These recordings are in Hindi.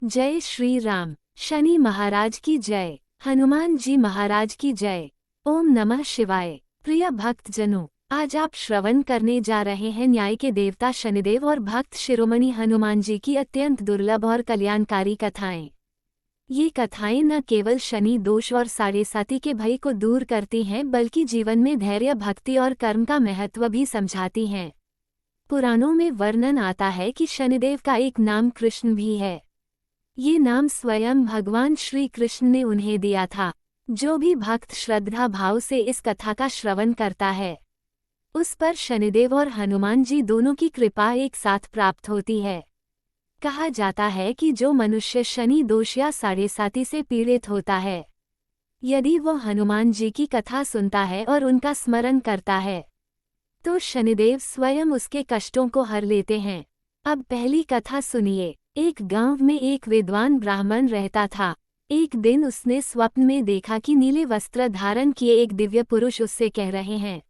जय श्री राम। शनि महाराज की जय। हनुमान जी महाराज की जय। ओम नमः शिवाय। प्रिय भक्तजनों, आज आप श्रवण करने जा रहे हैं न्याय के देवता शनिदेव और भक्त शिरोमणि हनुमान जी की अत्यंत दुर्लभ और कल्याणकारी कथाएं। ये कथाएं न केवल शनि दोष और साढ़े साती के भय को दूर करती हैं, बल्कि जीवन में धैर्य, भक्ति और कर्म का महत्व भी समझाती हैं। पुराणों में वर्णन आता है कि शनिदेव का एक नाम कृष्ण भी है। ये नाम स्वयं भगवान श्री कृष्ण ने उन्हें दिया था। जो भी भक्त श्रद्धा भाव से इस कथा का श्रवण करता है, उस पर शनिदेव और हनुमान जी दोनों की कृपा एक साथ प्राप्त होती है। कहा जाता है कि जो मनुष्य शनि दोष या साढ़े साती से पीड़ित होता है, यदि वो हनुमान जी की कथा सुनता है और उनका स्मरण करता है, तो शनिदेव स्वयं उसके कष्टों को हर लेते हैं। अब पहली कथा सुनिए। एक गांव में एक विद्वान ब्राह्मण रहता था। एक दिन उसने स्वप्न में देखा कि नीले वस्त्र धारण किए एक दिव्य पुरुष उससे कह रहे हैं,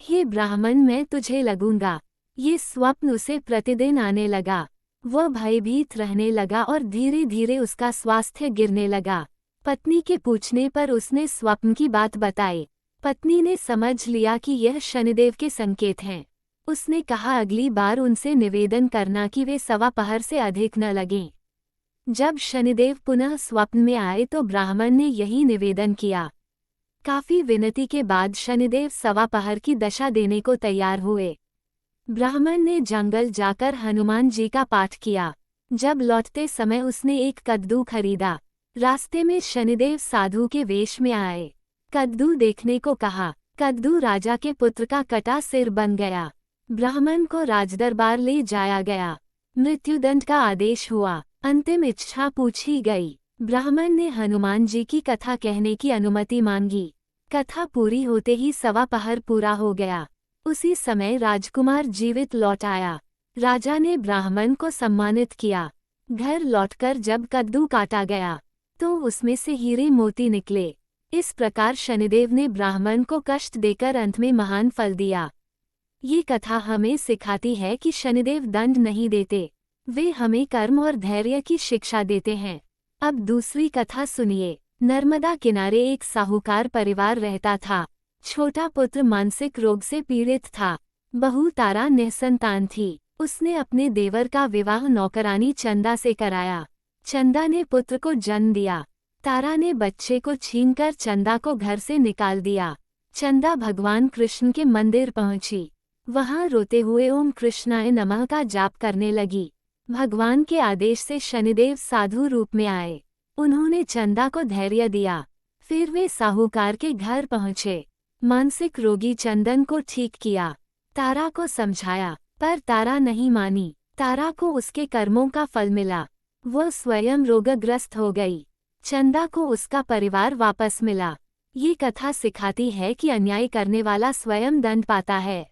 हे ब्राह्मण, मैं तुझे लगूंगा। ये स्वप्न उसे प्रतिदिन आने लगा। वह भयभीत रहने लगा और धीरे धीरे उसका स्वास्थ्य गिरने लगा। पत्नी के पूछने पर उसने स्वप्न की बात बताई। पत्नी ने समझ लिया कि यह शनिदेव के संकेत हैं। उसने कहा, अगली बार उनसे निवेदन करना कि वे सवा पहर से अधिक न लगें। जब शनिदेव पुनः स्वप्न में आए तो ब्राह्मण ने यही निवेदन किया। काफी विनती के बाद शनिदेव सवा पहर की दशा देने को तैयार हुए। ब्राह्मण ने जंगल जाकर हनुमान जी का पाठ किया। जब लौटते समय उसने एक कद्दू खरीदा। रास्ते में शनिदेव साधु के वेश में आए। कद्दू देखने को कहा। कद्दू राजा के पुत्र का कटा सिर बन गया। ब्राह्मण को राजदरबार ले जाया गया। मृत्युदंड का आदेश हुआ। अंतिम इच्छा पूछी गई। ब्राह्मण ने हनुमान जी की कथा कहने की अनुमति मांगी। कथा पूरी होते ही सवा पहर पूरा हो गया। उसी समय राजकुमार जीवित लौट आया। राजा ने ब्राह्मण को सम्मानित किया। घर लौटकर जब कद्दू काटा गया तो उसमें से हीरे मोती निकले। इस प्रकार शनिदेव ने ब्राह्मण को कष्ट देकर अंत में महान फल दिया। ये कथा हमें सिखाती है कि शनिदेव दंड नहीं देते, वे हमें कर्म और धैर्य की शिक्षा देते हैं। अब दूसरी कथा सुनिए। नर्मदा किनारे एक साहूकार परिवार रहता था। छोटा पुत्र मानसिक रोग से पीड़ित था। बहू तारा निसंतान थी। उसने अपने देवर का विवाह नौकरानी चंदा से कराया। चंदा ने पुत्र को जन्म दिया। तारा ने बच्चे को छीनकर चंदा को घर से निकाल दिया। चंदा भगवान कृष्ण के मंदिर पहुंची। वहां रोते हुए ओम कृष्णाय नमः का जाप करने लगी। भगवान के आदेश से शनिदेव साधु रूप में आए। उन्होंने चंदा को धैर्य दिया। फिर वे साहूकार के घर पहुंचे। मानसिक रोगी चंदन को ठीक किया। तारा को समझाया, पर तारा नहीं मानी। तारा को उसके कर्मों का फल मिला। वह स्वयं रोगग्रस्त हो गई। चंदा को उसका परिवार वापस मिला। ये कथा सिखाती है कि अन्याय करने वाला स्वयं दंड पाता है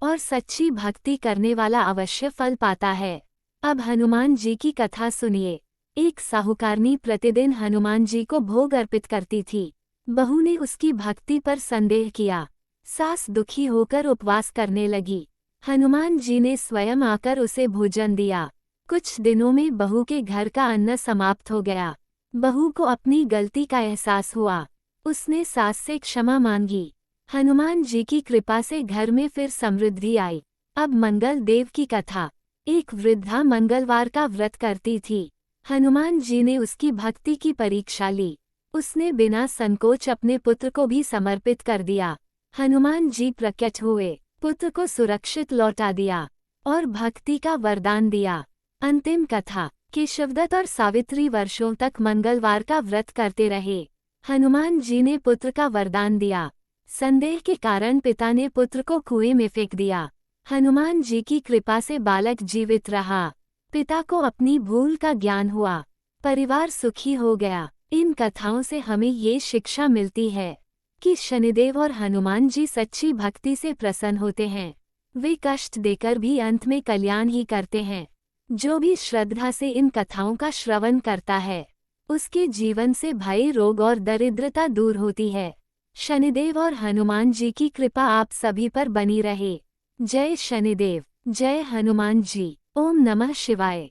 और सच्ची भक्ति करने वाला अवश्य फल पाता है। अब हनुमान जी की कथा सुनिए। एक साहूकारनी प्रतिदिन हनुमान जी को भोग अर्पित करती थी। बहू ने उसकी भक्ति पर संदेह किया। सास दुखी होकर उपवास करने लगी। हनुमान जी ने स्वयं आकर उसे भोजन दिया। कुछ दिनों में बहू के घर का अन्न समाप्त हो गया। बहू को अपनी गलती का एहसास हुआ। उसने सास से क्षमा मांगी। हनुमान जी की कृपा से घर में फिर समृद्धि आई। अब मंगल देव की कथा। एक वृद्धा मंगलवार का व्रत करती थी। हनुमान जी ने उसकी भक्ति की परीक्षा ली। उसने बिना संकोच अपने पुत्र को भी समर्पित कर दिया। हनुमान जी प्रकट हुए, पुत्र को सुरक्षित लौटा दिया और भक्ति का वरदान दिया। अंतिम कथा। केशवदत्त और सावित्री वर्षों तक मंगलवार का व्रत करते रहे। हनुमान जी ने पुत्र का वरदान दिया। संदेह के कारण पिता ने पुत्र को कुएं में फेंक दिया। हनुमान जी की कृपा से बालक जीवित रहा। पिता को अपनी भूल का ज्ञान हुआ। परिवार सुखी हो गया। इन कथाओं से हमें ये शिक्षा मिलती है कि शनिदेव और हनुमान जी सच्ची भक्ति से प्रसन्न होते हैं। वे कष्ट देकर भी अंत में कल्याण ही करते हैं। जो भी श्रद्धा से इन कथाओं का श्रवण करता है, उसके जीवन से भय, रोग और दरिद्रता दूर होती है। शनिदेव और हनुमान जी की कृपा आप सभी पर बनी रहे। जय शनिदेव, जय हनुमान जी। ओम नमः शिवाय।